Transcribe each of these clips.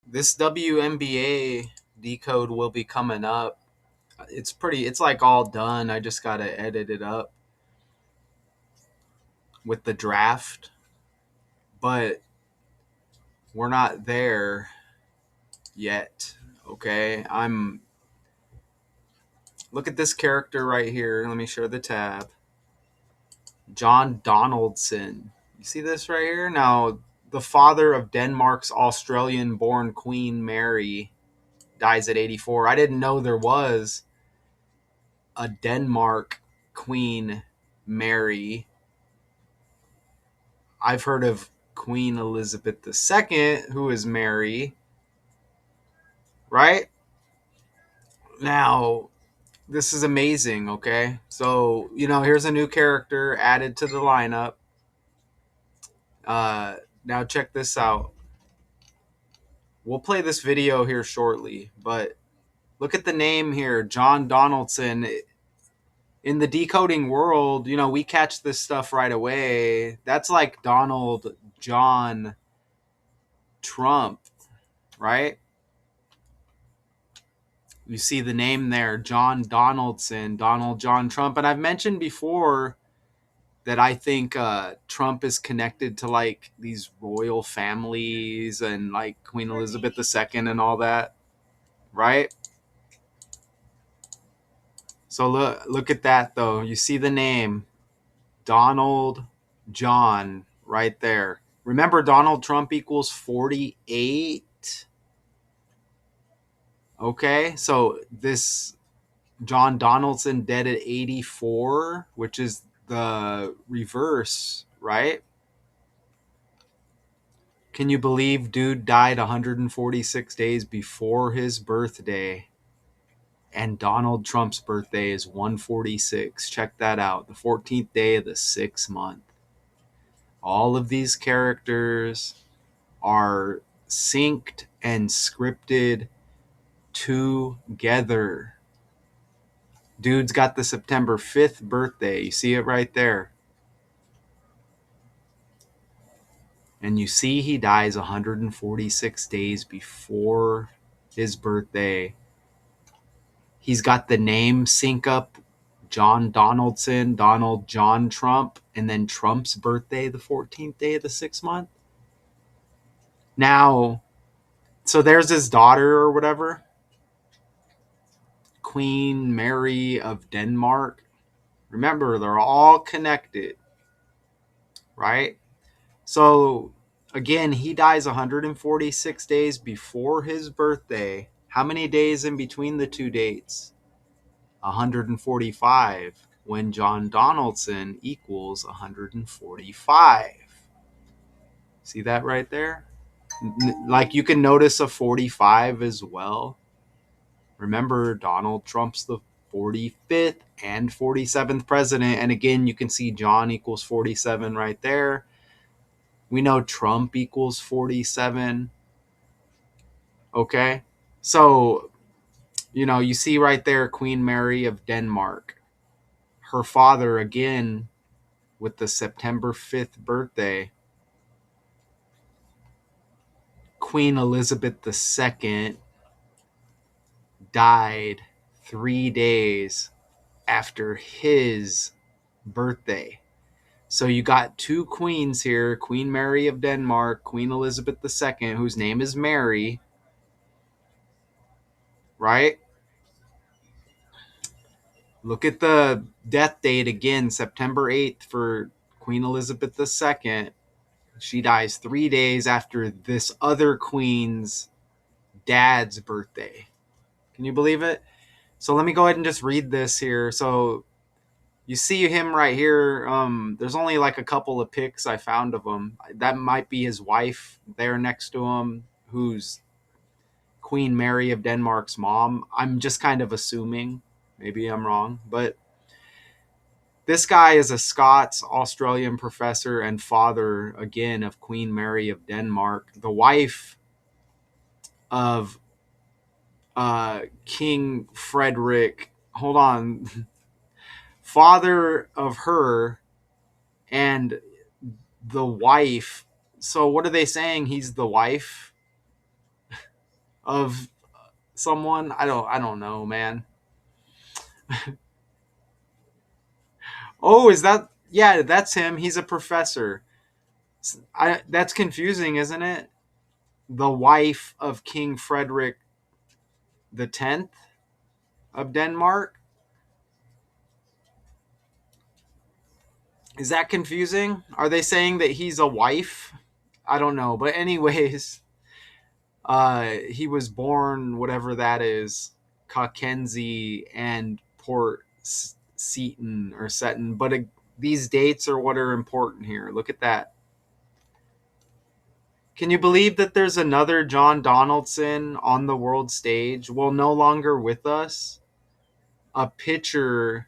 This WNBA decode will be coming up. It's like all done. I just got to edit it up with the draft, but we're not there yet. Okay. Look at this character right here. Let me share the tab. John Donaldson. You see this right here? Now, the father of Denmark's Australian born Queen Mary dies at 84. I didn't know there was a Denmark Queen Mary. I've heard of Queen Elizabeth II, who is Mary, right? Now, this is amazing, okay? So, here's a new character added to the lineup. Now, check this out. We'll play this video here shortly, but look at the name here, John Donaldson. In the decoding world, we catch this stuff right away. That's like Donald John Trump, right? You see the name there, John Donaldson, Donald John Trump. And I've mentioned before that I think Trump is connected to like these royal families and like Queen Elizabeth II and all that, right? So look at that though. You see the name Donald John right there. Remember, Donald Trump equals 48. Okay, so this John Donaldson dead at 84, which is the reverse, right? Can you believe dude died 146 days before his birthday? And Donald Trump's birthday is 146. Check that out. The 14th day of the 6th month. All of these characters are synced and scripted together. Dude's got the September 5th birthday. You see it right there. And you see he dies 146 days before his birthday. He's got the name sync up, John Donaldson, Donald John Trump, and then Trump's birthday, the 14th day of the 6th month. Now, so there's his daughter or whatever, Queen Mary of Denmark. Remember, they're all connected, right? So, again, he dies 146 days before his birthday. How many days in between the two dates? 145, when John Donaldson equals 145. See that right there? Like you can notice a 45 as well. Remember, Donald Trump's the 45th and 47th president. And again, you can see John equals 47 right there. We know Trump equals 47. Okay. So, you see right there Queen Mary of Denmark. Her father, again, with the September 5th birthday, Queen Elizabeth II died 3 days after his birthday. So you got two queens here, Queen Mary of Denmark, Queen Elizabeth II, whose name is Mary, right? Look at the death date again, September 8th for Queen Elizabeth II. She dies 3 days after this other queen's dad's birthday. Can you believe it? So let me go ahead and just read this here. So you see him right here. There's only like a couple of pics I found of him. That might be his wife there next to him, who's Queen Mary of Denmark's mom. I'm just kind of assuming. Maybe I'm wrong. But this guy is a Scots Australian professor and father, again, of Queen Mary of Denmark, the wife of King Frederick. Hold on. Father of her and the wife. So what are they saying? He's the wife? of someone. I don't know, man. Oh, is that, yeah, that's him. He's a professor. That's confusing, isn't it? The wife of King Frederick the 10th of Denmark. Is that confusing? Are they saying that he's a wife? I don't know, but anyways, he was born whatever that is, Caukenzie and Port Seton or Seton. But these dates are what are important here. Look at that. Can you believe that there's another John Donaldson on the world stage? Well, no longer with us. A pitcher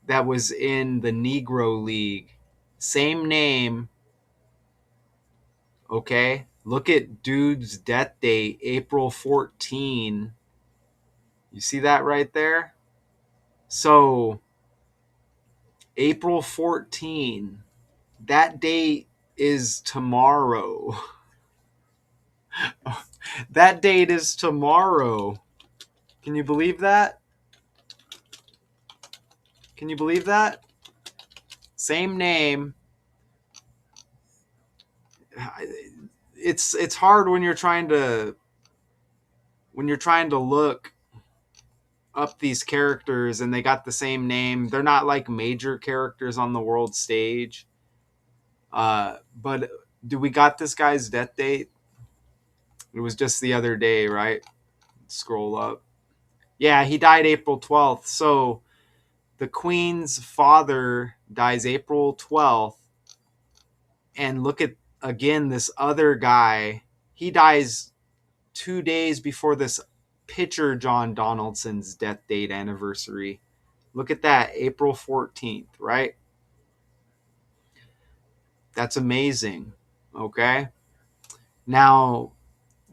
that was in the Negro League. Same name. Okay. Look at dude's death date, April 14. You see that right there? So, April 14. That date is tomorrow. That date is tomorrow. Can you believe that? Can you believe that? Same name. It's hard when you're trying to look up these characters and they got the same name. They're not like major characters on the world stage. But do we got this guy's death date? It was just the other day, right? Scroll up. Yeah, he died April 12th. So the Queen's father dies April 12th. And look at, again, this other guy. He dies 2 days before this pitcher John Donaldson's death date anniversary. Look at that, April 14th, right? That's amazing. Okay. Now,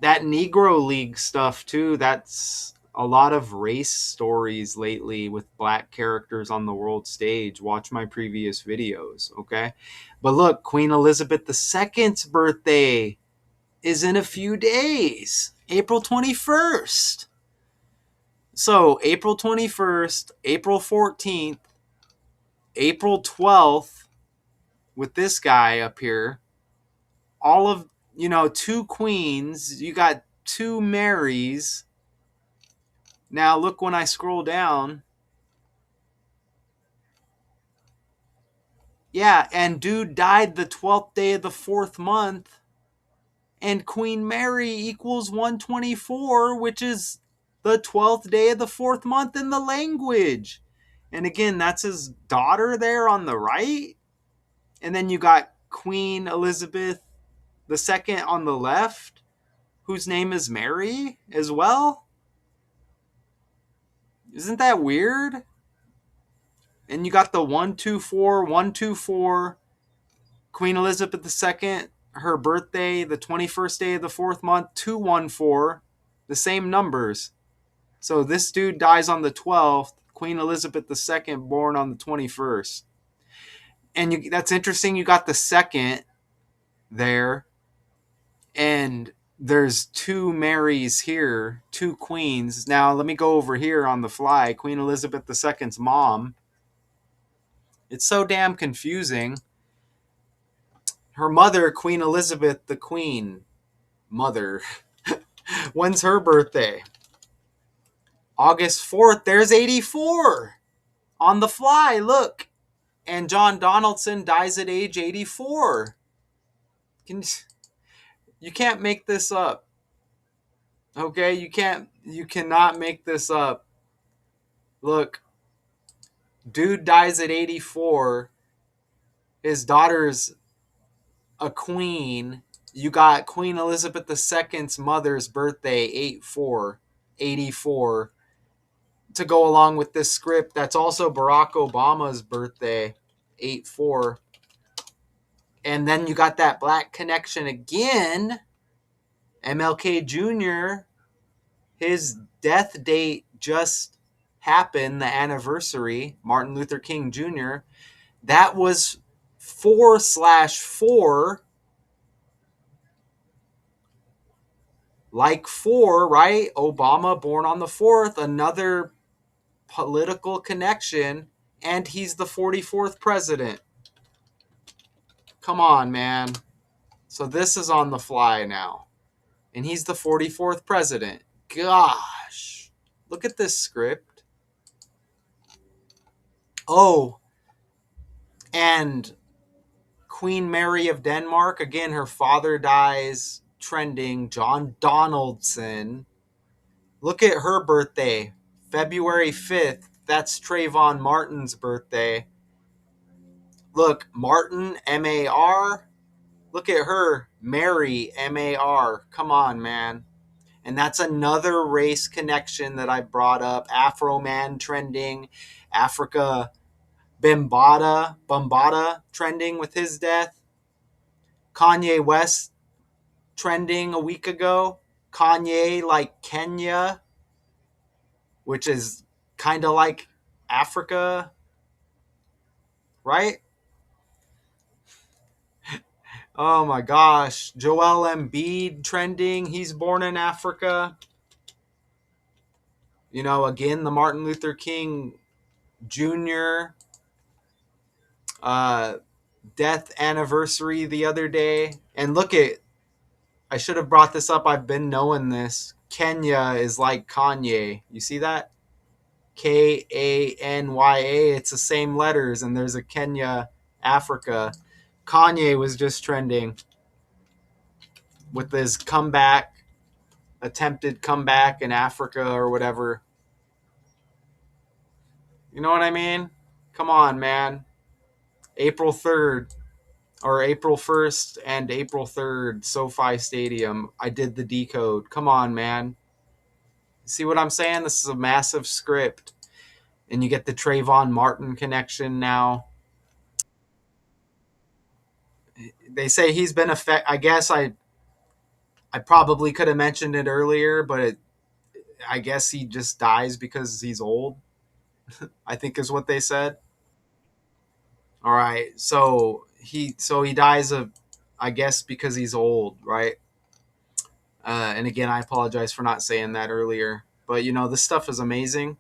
that Negro League stuff too, that's a lot of race stories lately with black characters on the world stage. Watch my previous videos, okay? But look, Queen Elizabeth II's birthday is in a few days, April 21st. So, April 21st, April 14th, April 12th, with this guy up here, all of, two queens, you got two Marys. Now look, when I scroll down, yeah, and dude died the 12th day of the 4th month, and Queen Mary equals 124, which is the 12th day of the 4th month in the language. And again, that's his daughter there on the right. And then you got Queen Elizabeth II on the left, whose name is Mary as well. Isn't that weird? And you got the 124, 124, Queen Elizabeth II, her birthday, the 21st day of the 4th month, 214, the same numbers. So this dude dies on the 12th, Queen Elizabeth II born on the 21st. And that's interesting, you got the second there, and there's two Marys here, two queens. Now let me go over here on the fly. Queen Elizabeth II's mom. It's so damn confusing. Her mother, Queen Elizabeth the Queen mother. When's her birthday? August 4th. There's 84 on the fly. Look. And John Donaldson dies at age 84. You can't make this up. Okay? You cannot make this up. Look. Dude dies at 84. His daughter's a queen. You got Queen Elizabeth II's mother's birthday, 84, to go along with this script. That's also Barack Obama's birthday, 84. And then you got that black connection again. MLK Jr., his death date just happened, the anniversary, Martin Luther King Jr. That was 4/4. Like 4, right? Obama born on the 4th, another political connection, and he's the 44th president. Come on, man. So this is on the fly now. And he's the 44th president. Gosh. Look at this script. Oh, and Queen Mary of Denmark, again, her father dies, trending. John Donaldson. Look at her birthday, February 5th. That's Trayvon Martin's birthday. Look, Martin, M-A-R. Look at her, Mary, M-A-R. Come on, man. And that's another race connection that I brought up. Afro Man trending. Africa Bambaataa trending with his death. Kanye West trending a week ago. Kanye like Kenya, which is kind of like Africa, right? Oh my gosh. Joel Embiid trending. He's born in Africa. You know, again, the Martin Luther King Jr. Uh, death anniversary the other day. And look at, I should have brought this up. I've been knowing this. Kenya is like Kanye. You see that? Kanya. It's the same letters, and there's a Kenya, Africa. Kanye was just trending with his comeback, attempted comeback in Africa or whatever. You know what I mean? Come on, man. April 3rd or April 1st and April 3rd, SoFi Stadium. I did the decode. Come on, man. See what I'm saying? This is a massive script. And you get the Trayvon Martin connection now. They say he's been I guess I probably could have mentioned it earlier, but I guess he just dies because he's old. I think is what they said. All right, so he dies of, I guess because he's old, right? And again, I apologize for not saying that earlier. But you know, this stuff is amazing.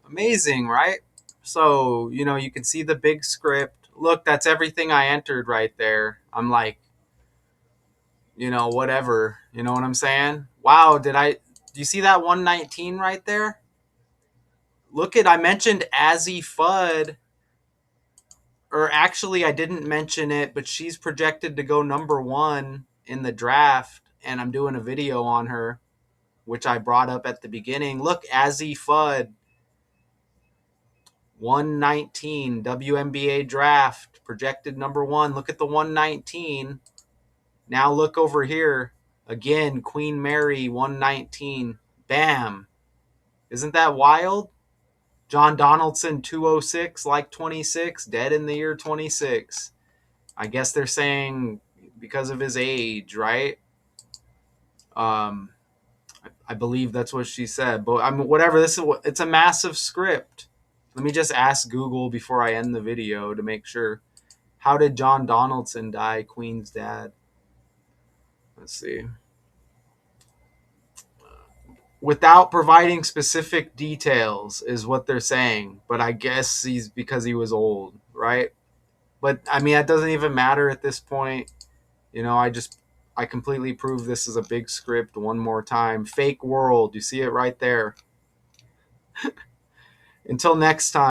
Amazing, right? So, you know, you can see the big script. Look, that's everything I entered right there. I'm like, you know, whatever. You know what I'm saying? Wow, do you see that 119 right there? Look at, I mentioned Azzy Fudd, or actually, I didn't mention it, but she's projected to go number 1 in the draft, and I'm doing a video on her, which I brought up at the beginning. Look, Azzy Fudd, 119 WNBA draft, projected number 1. Look at the 119. Now look over here. Again, Queen Mary, 119. Bam. Isn't that wild? John Donaldson, 206, like 26, dead in the year 26. I guess they're saying because of his age, right? Um, I believe that's what she said. But I mean, whatever. It's a massive script. Let me just ask Google before I end the video to make sure. How did John Donaldson die? Queen's dad. Let's see. Without providing specific details is what they're saying. But I guess he's because he was old, right? But I mean, that doesn't even matter at this point. You know, I completely prove this is a big script one more time. Fake world. You see it right there. Until next time.